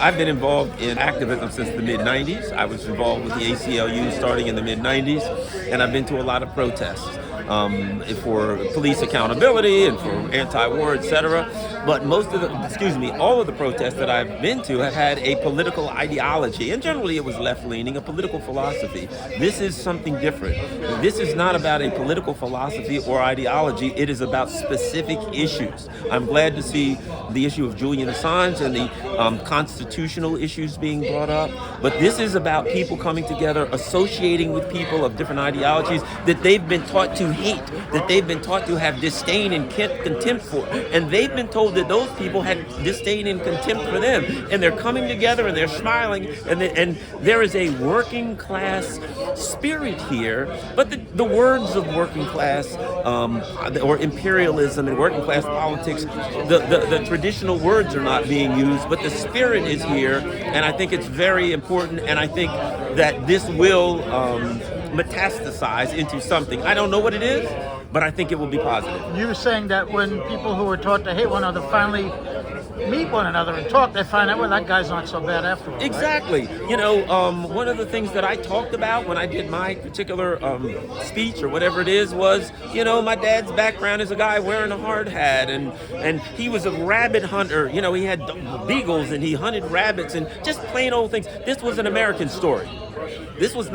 I've been involved in activism since the mid-90s. I was involved with the ACLU starting in the mid-90s, and I've been to a lot of protests for police accountability and for anti-war, etc. But all of the protests that I've been to have had a political ideology, and generally it was left-leaning, a political philosophy. This is something different. This is not about a political philosophy or ideology. It is about specific issues. I'm glad to see the issue of Julian Assange and the constitutional issues being brought up. But this is about people coming together, associating with people of different ideologies that they've been taught to hate, that they've been taught to have disdain and contempt for. And they've been told that those people had disdain and contempt for them. And they're coming together and they're smiling. And there is a working class spirit here. But the words of working class or imperialism and working class politics, the traditional words are not being used, but the spirit is here. And I think it's very important. And I think that this will metastasize into something. I don't know what it is, but I think it will be positive. You were saying that when people who were taught to hate one another finally meet one another and talk, they find out, well, that guy's not so bad after all. Exactly. Right? You know, one of the things that I talked about when I did my particular speech or whatever it is was, you know, my dad's background is a guy wearing a hard hat, and he was a rabbit hunter. You know, he had beagles and he hunted rabbits and just plain old things. This was an American story. This was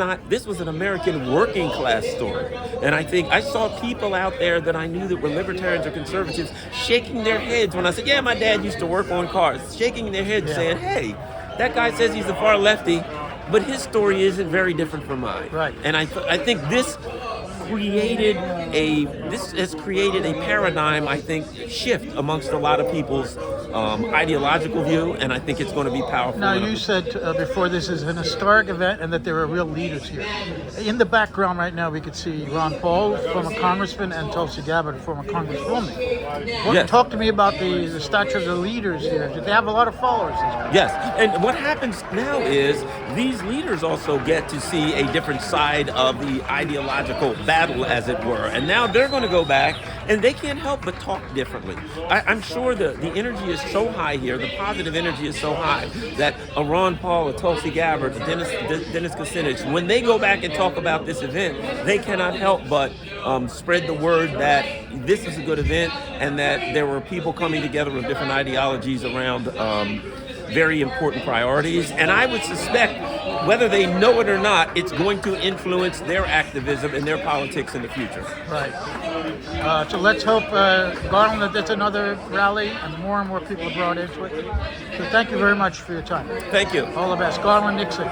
an American working class story. And I think I saw people out there that I knew that were libertarians or conservatives shaking their heads when I said, yeah, my dad used to work on cars, shaking their heads saying, hey, that guy says he's a far lefty, but his story isn't very different from mine. Right. And I think this has created a paradigm, I think, shift amongst a lot of people's ideological view, and I think it's going to be powerful. Now, you said before this is an historic event and that there are real leaders here. In the background right now, we could see Ron Paul, former congressman, and Tulsi Gabbard, former congresswoman. Yes. Talk to me about the stature of the leaders here. They have a lot of followers. Yes, and what happens now is these leaders also get to see a different side of the ideological battle, as it were. And now they're going to go back, and they can't help but talk differently. I'm sure the energy is so high here, the positive energy is so high, that a Ron Paul, a Tulsi Gabbard, a Dennis Kucinich, when they go back and talk about this event, they cannot help but spread the word that this is a good event and that there were people coming together with different ideologies around very important priorities. And I would suspect, whether they know it or not, it's going to influence their activism and their politics in the future. Right. So let's hope, Garland, that there's another rally and more people are brought into it. So thank you very much for your time. Thank you. All the best. Garland Nixon.